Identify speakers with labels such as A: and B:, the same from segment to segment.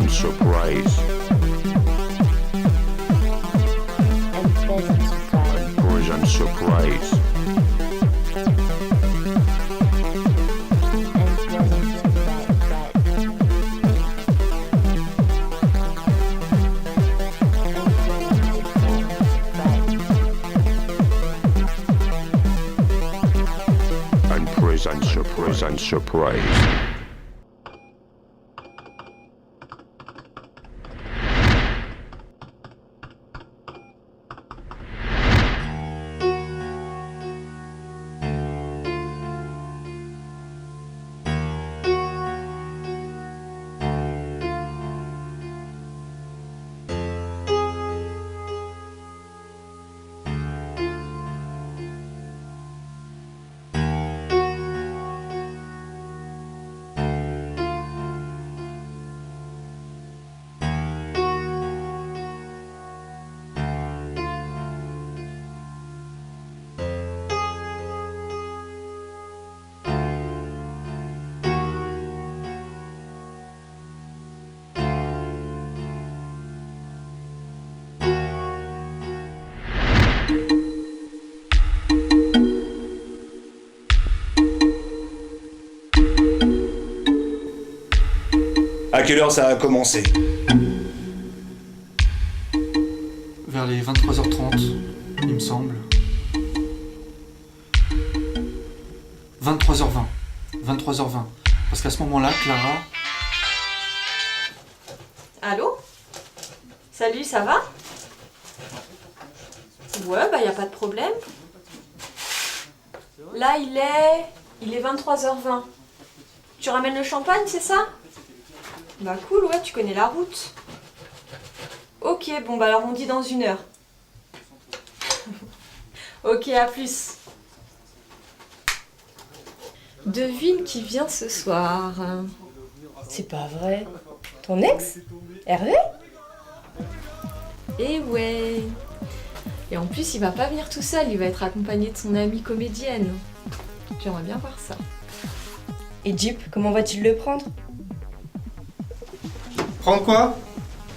A: Unpleasant surprise. Unpleasant surprise. Unpleasant surprise.
B: À quelle heure ça a commencé?
C: Vers les 23h30, il me semble. 23h20. 23h20. Parce qu'à ce moment-là, Clara...
D: Allô? Salut, ça va? Ouais, bah y a pas de problème. Là, il est 23h20. Tu ramènes le champagne, c'est ça? Bah cool, ouais, tu connais la route. Ok, bon bah alors on dit dans 1 heure. Ok, à plus. Devine qui vient ce soir.
E: C'est pas vrai. Ton ex? Hervé?
D: Eh ouais. Et en plus, il va pas venir tout seul, il va être accompagné de son amie comédienne. J'aimerais bien voir ça.
E: Et Jeep, comment va-t-il le prendre?
C: Prendre quoi?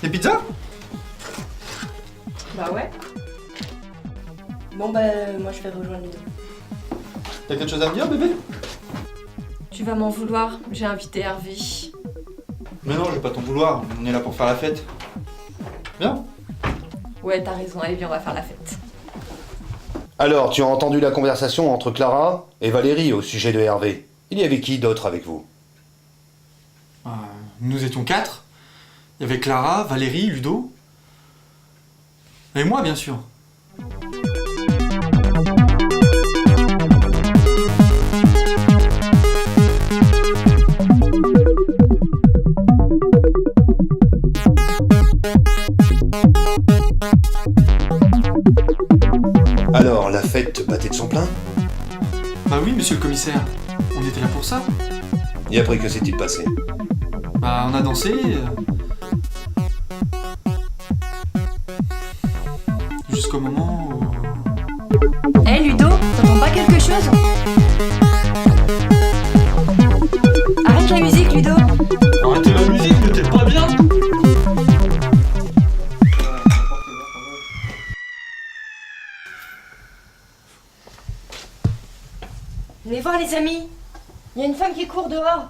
C: Des pizzas?
D: Bah ouais.
E: Bon bah moi je vais rejoindre Ludo.
C: T'as quelque chose à me dire, bébé?
D: Tu vas m'en vouloir, j'ai invité Hervé.
C: Mais non, je vais pas t'en vouloir, on est là pour faire la fête. Viens.
D: Ouais, t'as raison, allez viens, on va faire la fête.
B: Alors, tu as entendu la conversation entre Clara et Valérie au sujet de Hervé. Il y avait qui d'autre avec vous?
C: Nous étions 4. Il y avait Clara, Valérie, Ludo. Et moi, bien sûr.
B: Alors, la fête battait de son plein?
C: Bah oui, monsieur le commissaire. On était là pour ça.
B: Et après, que s'est-il passé?
C: Bah, on a dansé. Jusqu'au moment où...
E: Hé Ludo, t'entends pas quelque chose? Arrête la musique Ludo.
F: Arrêtez la musique, mais t'es pas bien.
E: Venez voir les amis. Il y a une femme qui court dehors.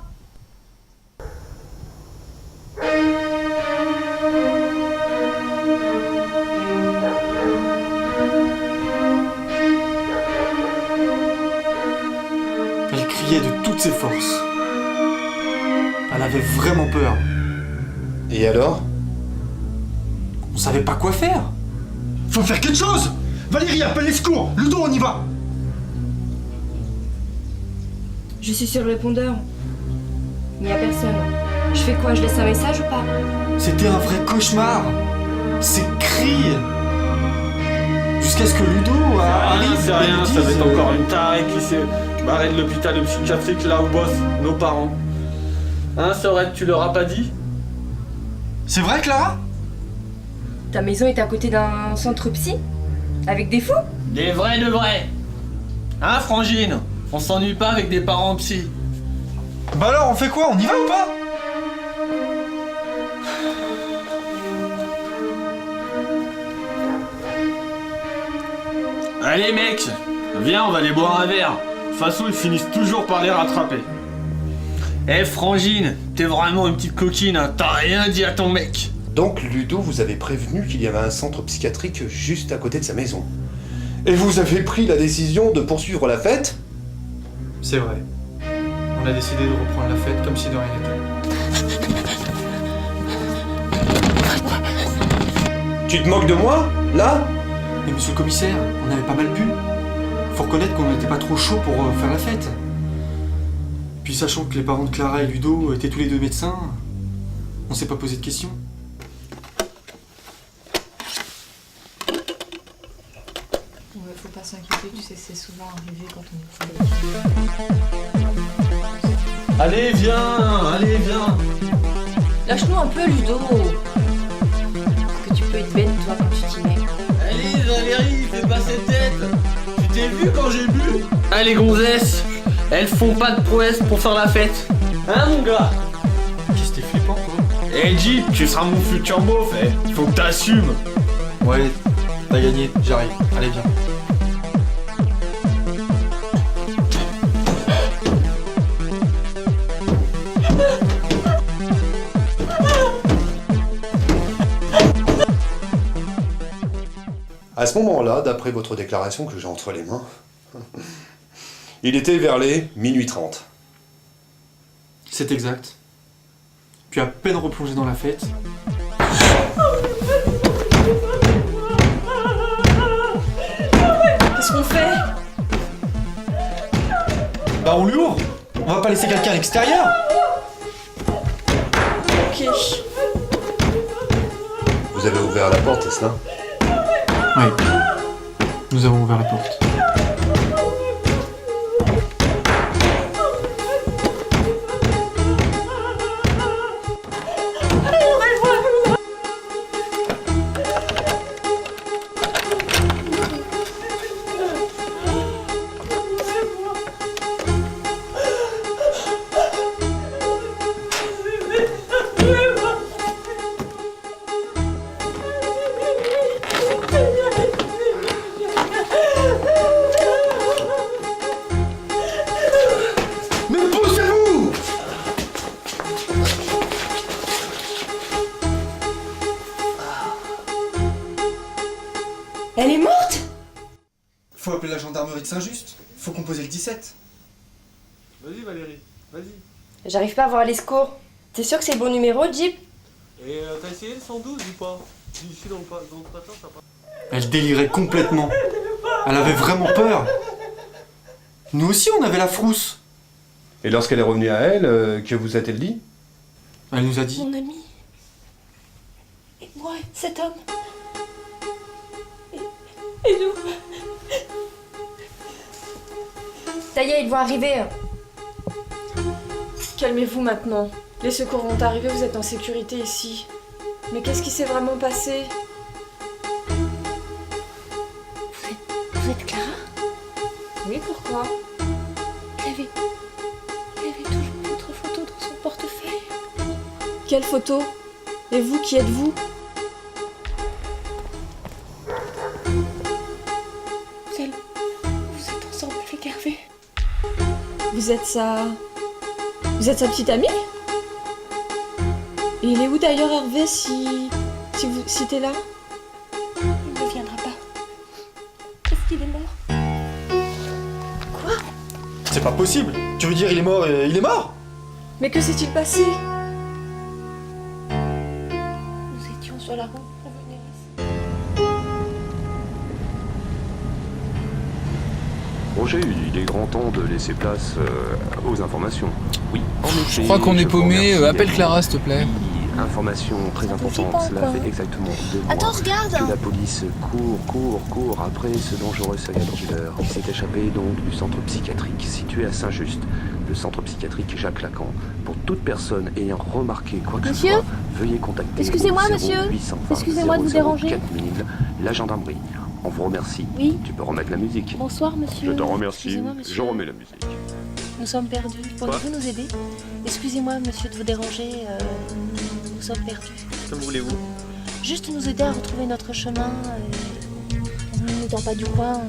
C: Elle criait de toutes ses forces. Elle avait vraiment peur.
B: Et alors?
C: On savait pas quoi faire.
F: Faut faire quelque chose. Valérie, appelle les secours. Ludo, on y va.
E: Je suis sur le répondeur. Il n'y a personne. Je fais quoi? Je laisse un message ou pas?
C: C'était un vrai cauchemar. Ces cris. Jusqu'à ce que Ludo arrive.
F: C'est
C: et
F: rien,
C: nous
F: ça
C: dise,
F: va être encore une tarée qui s'est barrée de l'hôpital psychiatrique là où bossent nos parents. Hein, Sorette, tu leur as pas dit?
C: C'est vrai, Clara?
E: Ta maison est à côté d'un centre psy? Avec des fous?
F: Des vrais de vrais. Hein, Frangine? On s'ennuie pas avec des parents psy.
C: Bah alors, on fait quoi? On y va ou pas?
F: Allez mec, viens, on va aller boire un verre. De toute façon, ils finissent toujours par les rattraper. Eh Frangine, t'es vraiment une petite coquine, hein. T'as rien dit à ton mec.
B: Donc Ludo vous avait prévenu qu'il y avait un centre psychiatrique juste à côté de sa maison. Et vous avez pris la décision de poursuivre la fête?
C: C'est vrai. On a décidé de reprendre la fête comme si de rien n'était.
B: Tu te moques de moi? Là?
C: Mais monsieur le commissaire, on avait pas mal bu. Faut reconnaître qu'on n'était pas trop chaud pour faire la fête. Puis sachant que les parents de Clara et Ludo étaient tous les deux médecins, on s'est pas posé de questions.
D: Ouais, faut pas s'inquiéter, tu sais, c'est souvent arrivé quand on est
F: Allez viens.
D: Lâche-nous un peu, Ludo. Que tu peux être bête, toi, quand tu t'y mets.
F: Allez Valérie, fais pas cette tête. Tu t'es vu quand j'ai bu? Ah les gonzesses, elles font pas de prouesse pour faire la fête. Hein mon gars?
C: Qu'est-ce que t'es flippant, toi?
F: Eh Jeep, tu seras mon futur beauf, faut que t'assumes.
C: Ouais, t'as gagné, j'arrive. Allez, viens.
B: À ce moment-là, d'après votre déclaration que j'ai entre les mains, il était vers les minuit 30.
C: C'est exact. Puis à peine replongé dans la fête,
D: Qu'est-ce qu'on fait?
C: bah on lui ouvre. On va pas laisser quelqu'un à l'extérieur.
D: Ok.
B: Vous avez ouvert la porte, est-ce là?
C: Oui. Nous avons ouvert la porte.
D: Elle est morte?
C: Faut appeler la gendarmerie de Saint-Just. Faut composer le 17.
F: Vas-y Valérie, vas-y.
E: J'arrive pas à voir les scores. T'es sûr que c'est le bon numéro, Jeep?
F: Et t'as essayé le 112 ou pas? Ici dans le patin, ça pas.
C: Elle délirait complètement. Elle avait vraiment peur. Nous aussi, on avait la frousse.
B: Et lorsqu'elle est revenue à elle, que vous a-t-elle dit?
C: Elle nous a dit.
D: Mon ami. Et moi, cet homme. Et nous.
E: Ça y est, ils vont arriver.
D: Calmez-vous maintenant. Les secours vont arriver, vous êtes en sécurité ici. Mais qu'est-ce qui s'est vraiment passé?
G: Vous êtes Clara?
D: Oui, pourquoi?
G: Il avait toujours votre photo dans son portefeuille.
D: Quelle photo? Et vous, qui êtes-vous?
G: Vous êtes ensemble avec Hervé.
D: Vous êtes sa petite amie? Et il est où d'ailleurs Hervé si t'es là?
G: Il ne viendra pas. Est-ce qu'il est mort?
C: C'est pas possible. Tu veux dire il est mort et il est mort?
D: Mais que s'est-il passé?
G: Nous étions sur la route pour venir ici.
A: Roger, il est grand temps de laisser place aux informations. Oui, en effet.
H: Je crois qu'on est
A: je vous
H: paumé,
A: remercie
H: appelle
A: également.
H: Clara s'il te plaît.
A: Oui, information très
G: Ça vous fait
A: importante.
G: pas
A: Cela
G: encore,
A: fait
G: hein?
A: exactement 2 mois
G: Attends, regarde!
A: que la police court après ce dangereux serial killer. Il s'est échappé donc du centre psychiatrique situé à Saint-Just, le centre psychiatrique Jacques Lacan. Pour toute personne ayant remarqué quoi que ce
G: Monsieur
A: soit, veuillez contacter
G: Excusez-moi,
A: au
G: monsieur.
A: 0820
G: Excusez-moi de vous
A: 00
G: déranger.
A: 4000, la gendarmerie. On vous remercie.
G: Oui.
A: Tu peux remettre la musique.
G: Bonsoir, monsieur.
A: Je te remercie.
G: Excusez-moi, monsieur.
A: Je remets la musique.
G: Nous sommes perdus. Pourriez-vous nous aider? Excusez-moi, monsieur, de vous déranger. Nous sommes perdus.
F: Comme voulez-vous.
G: Juste nous aider à retrouver notre chemin. N'étant pas du coin,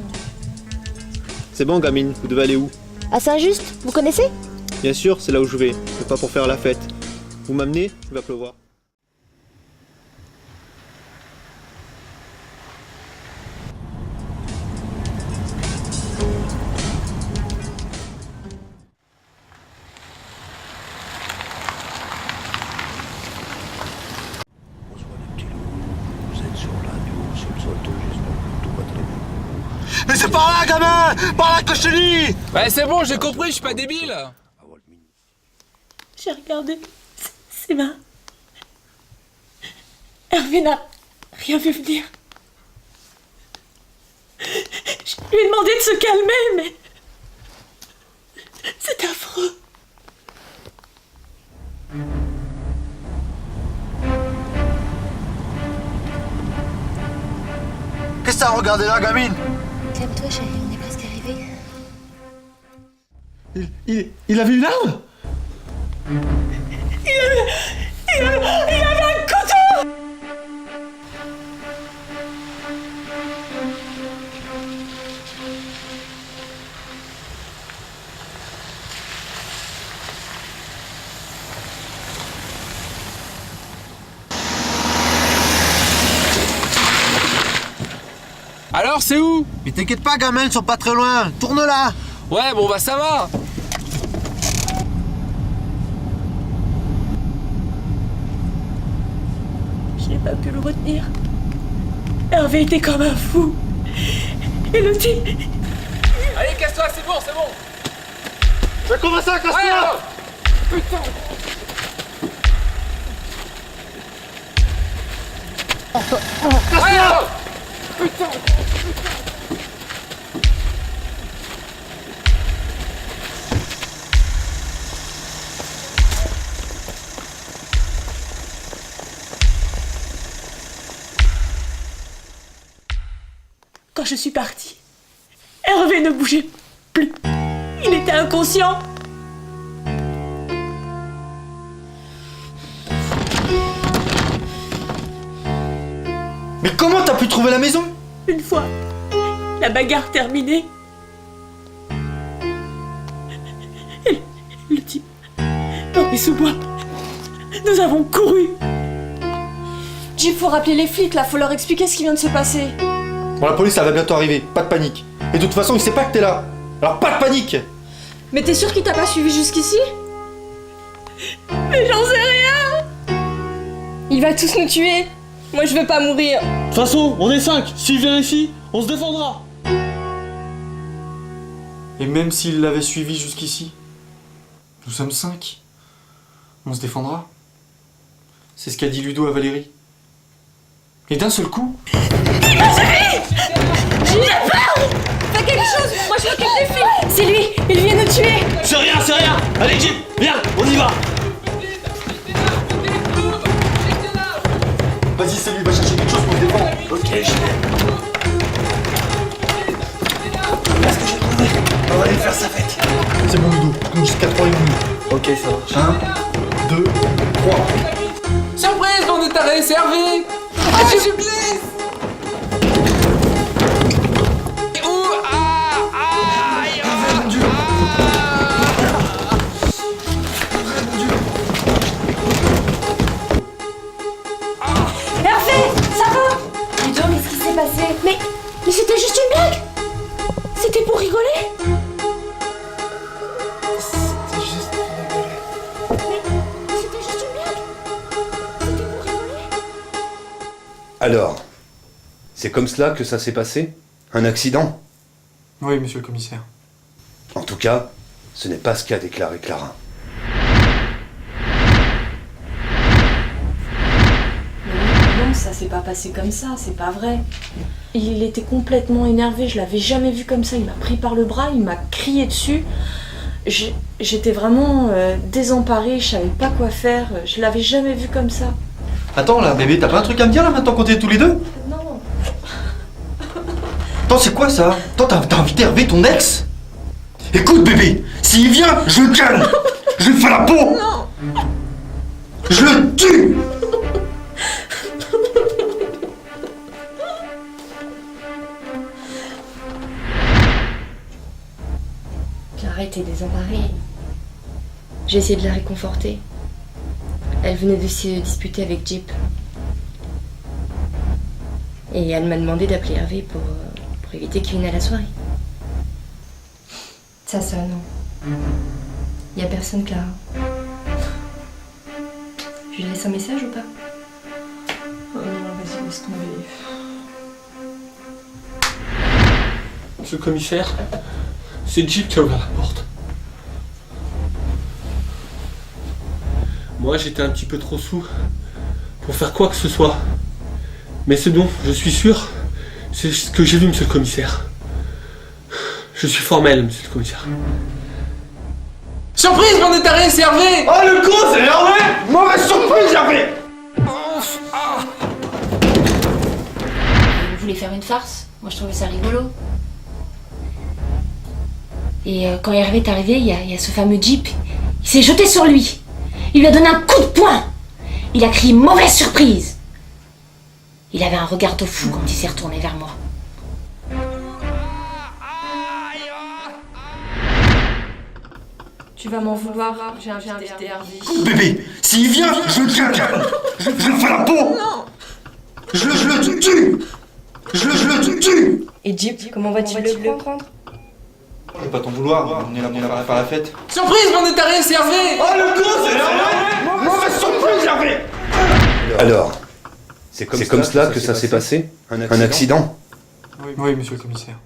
H: C'est bon, gamine, vous devez aller où?
G: À Saint-Just, vous connaissez?
H: Bien sûr, c'est là où je vais, mais pas pour faire la fête. Vous m'amenez, il va pleuvoir.
A: Bonsoir les petits loups, vous êtes sur la radio, sur le Soto, j'espère que tout va très bien.
I: Mais c'est par là, gamin! Par là que je te dis!
J: Ouais, c'est bon, j'ai compris, je suis pas débile.
G: J'ai regardé ses mains. Hervé n'a rien vu venir. Je lui ai demandé de se calmer, mais... c'est affreux.
I: Qu'est-ce que t'as regardé là, gamine?
G: Calme-toi, chérie, on est presque arrivé.
C: Il avait une arme?
G: Il avait un couteau!
J: Alors, c'est où?
I: Mais t'inquiète pas, gamin, ils sont pas très loin. Tourne là!
J: Ouais, bon, bah ça va.
G: Je n'ai pas pu le retenir. Hervé était comme un fou. Et le type...
J: Allez, casse-toi, c'est bon, c'est bon.
I: Mais comment ça, casse-toi?
J: Ouais, alors. Putain. Ouais, alors. Putain.
G: Quand je suis partie, Hervé ne bougeait plus. Il était inconscient.
C: Mais comment t'as pu trouver la maison?
G: Une fois la bagarre terminée, et le type dans les sous-bois, nous avons couru.
D: Jim, faut rappeler les flics là, faut leur expliquer ce qui vient de se passer.
C: Bon, la police, ça va bientôt arriver, pas de panique. Et de toute façon, il sait pas que t'es là. Alors pas de panique!
D: Mais t'es sûr qu'il t'a pas suivi jusqu'ici?
G: Mais j'en sais rien.
D: Il va tous nous tuer. Moi je veux pas mourir.
F: De toute façon, on est 5. S'il vient ici, on se défendra.
C: Et même s'il l'avait suivi jusqu'ici, nous sommes 5. On se défendra. C'est ce qu'a dit Ludo à Valérie. Et d'un seul coup...
D: J'ai peur. Fais quelque chose. Moi je m'occupe des filles. C'est lui. Il vient nous tuer.
F: C'est rien, c'est rien. Allez, Jim, viens, on y va.
C: Vas-y, c'est lui, va chercher quelque chose pour se défendre.
A: Ok, j'y vais. Qu'est-ce que j'ai trouvé? On va aller faire sa fête.
C: C'est bon, Ludo, je compte jusqu'à 3 et demi.
A: Ok, ça marche.
C: 1, 2, 3.
J: Surprise, bande de tarés, c'est Hervé. Ah, je glisse. Où? Aïe.
D: Hervé, ça va? Ludo, qu'est-ce qui s'est passé? Mais c'était juste une blague. C'était pour rigoler.
C: C'était juste pour rigoler.
D: Mais c'était juste une blague. C'était pour rigoler.
B: Alors, c'est comme cela que ça s'est passé? Un accident?
C: Oui, monsieur le commissaire.
B: En tout cas, ce n'est pas ce qu'a déclaré Clara.
D: Non, ça s'est pas passé comme ça, c'est pas vrai. Il était complètement énervé, je l'avais jamais vu comme ça. Il m'a pris par le bras, il m'a crié dessus. J'étais vraiment désemparée, je savais pas quoi faire. Je l'avais jamais vu comme ça.
C: Attends là, bébé, t'as pas un truc à me dire là maintenant qu'on est tous les deux?
D: Non.
C: Attends, c'est quoi ça? Attends, t'as invité Hervé, ton ex? Écoute bébé, s'il vient, je le calme. Je lui fais la peau.
D: Non.
C: Je le tue.
E: Clara était désemparée. J'ai essayé de la réconforter. Elle venait de se disputer avec Jeep. Et elle m'a demandé d'appeler Hervé pour éviter qu'il vienne à la soirée. Ça sonne. Y a personne, Clara. Je lui laisse un message ou pas?
D: Oh non, vas-y, laisse tomber.
F: Monsieur le commissaire, c'est Jeep qui a ouvert la porte. Moi, j'étais un petit peu trop saoul pour faire quoi que ce soit. Mais ce dont je suis sûr, c'est ce que j'ai vu, monsieur le commissaire. Je suis formel, monsieur le commissaire.
J: Surprise, bande de tarés, c'est Hervé!
I: Oh le con, c'est Hervé! Mauvaise surprise, Hervé!
G: Vous voulez faire une farce? Moi je trouvais ça rigolo.
E: Et quand Hervé est arrivé, il y a ce fameux Jeep. Il s'est jeté sur lui. Il lui a donné un coup de poing. Il a crié mauvaise surprise. Il avait un regard de fou quand il s'est retourné vers moi.
D: Tu vas m'en vouloir, j'ai invité Hervé.
I: Bébé, s'il vient, je le cague! Je le fais la peau! Non! Je le tue! Je le tue!
E: Et Jeep, comment va-t-il le prendre?
C: Je vais pas t'en vouloir, on est là pour faire la fête.
J: Surprise, bande de tarés, c'est Hervé!
I: Oh le con, c'est Hervé! Mauvaise surprise, Hervé!
B: Alors, c'est comme cela que ça s'est passé? Un accident?
C: Oui, monsieur le commissaire.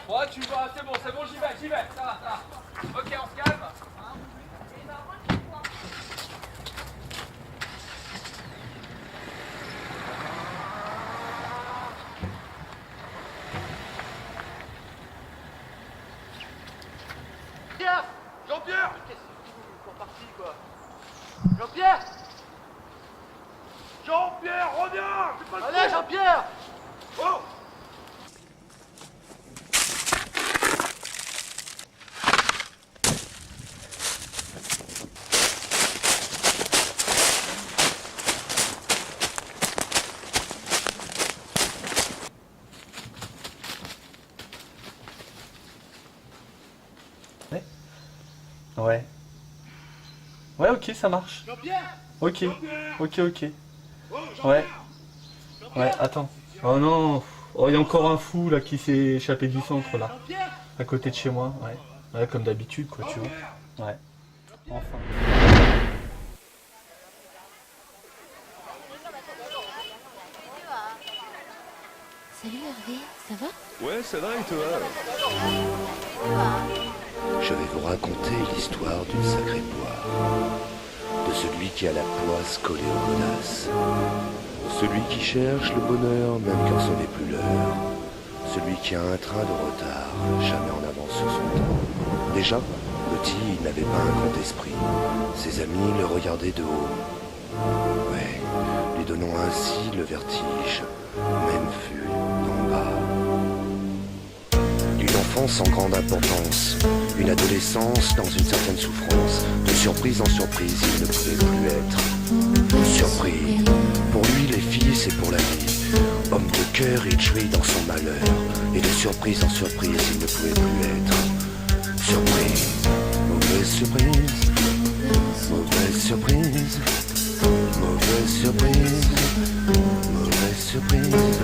J: Ouais, tu vois, c'est bon, j'y vais, ça va. Ok, on se calme. Jean-Pierre! Qu'est-ce que tu fais? Ils sont partis, quoi. Jean-Pierre! Jean-Pierre, reviens! Allez, Jean-Pierre! Oh!
F: Ouais. Ouais, ok, ça marche. Ok. Ouais. Ouais, attends. Oh non. Oh, il y a encore un fou là qui s'est échappé du centre là. À côté de chez moi, ouais. Ouais, comme d'habitude, quoi, tu vois. Ouais. Enfin.
G: Salut Hervé, ça va?
A: Ouais, ça va et toi? Je vais vous raconter l'histoire d'une sacrée poire. De celui qui a la poisse collée aux godasses. Celui qui cherche le bonheur même quand ce n'est plus l'heure. Celui qui a un train de retard, jamais en avance sur son temps. Déjà, petit, il n'avait pas un grand esprit. Ses amis le regardaient de haut. Ouais, lui donnant ainsi le vertige, même vu d'en bas. Une enfance sans grande importance, une adolescence dans une certaine souffrance. De surprise en surprise, il ne pouvait plus être surpris. Pour lui, les filles, c'est pour la vie. Homme de cœur, il jouit dans son malheur. Et de surprise en surprise, il ne pouvait plus être surpris. Mauvaise surprise, mauvaise surprise, mauvaise surprise, mauvaise surprise.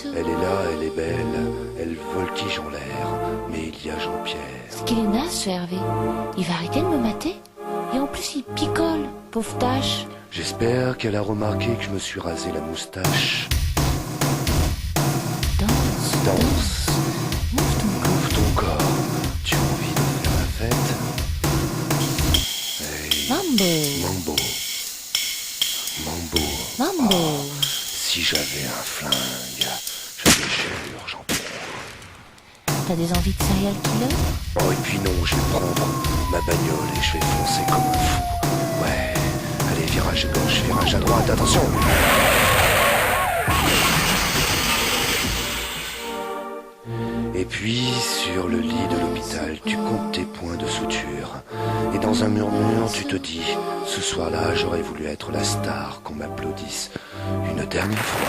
A: Elle est là, elle est belle, elle voltige en l'air, mais il y a Jean-Pierre.
G: C'est qu'il est naze ce Hervé. Il va arrêter de me mater. Et en plus il picole, pauvre tâche.
A: J'espère qu'elle a remarqué que je me suis rasé la moustache.
G: Danse,
A: Danse,
G: mouve ton corps.
A: ouvre ton corps, tu as envie de faire la fête? Hey,
G: Mambo,
A: Mambo,
G: mambo.
A: Oh, si j'avais un flingue, je te jure, Jean-Pierre.
G: T'as des envies de serial killer?
A: Oh, et puis non, je vais prendre ma bagnole et je vais foncer comme un fou. Ouais, allez, virage à gauche, virage à droite, attention! Et puis, sur le lit de l'hôpital, tu comptes tes points de suture. Et dans un murmure, tu te dis, ce soir-là, j'aurais voulu être la star, qu'on m'applaudisse une dernière fois.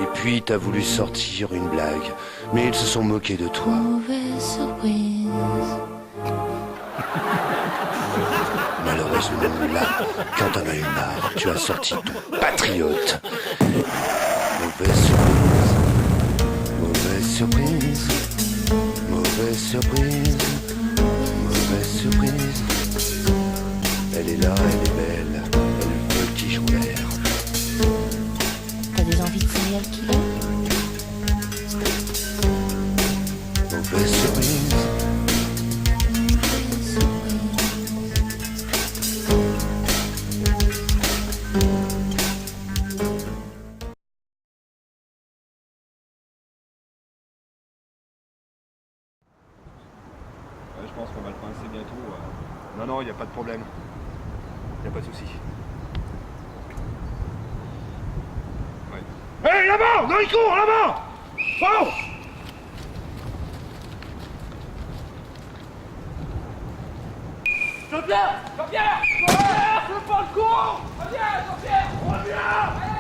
A: Et puis, t'as voulu sortir une blague, mais ils se sont moqués de toi.
G: Mauvaise surprise.
A: Malheureusement, là, quand t'en as eu marre, tu as sorti ton patriote. Mauvaise surprise, mauvaise surprise, mauvaise surprise, mauvaise surprise. Elle est là, elle est belle, elle veut qui joue l'air.
G: T'as des envies de serial killer?
A: Mauvaise surprise.
B: Je pense qu'on va le pincer bientôt. Non, non, il n'y a pas de problème. Il n'y a pas de souci. Ouais. Hé, là-bas! Non, il court, là-bas! Oh!
J: Jean-Pierre! Jean-Pierre! Jean-Pierre! C'est pas le courant! Reviens, Jean-Pierre! Reviens!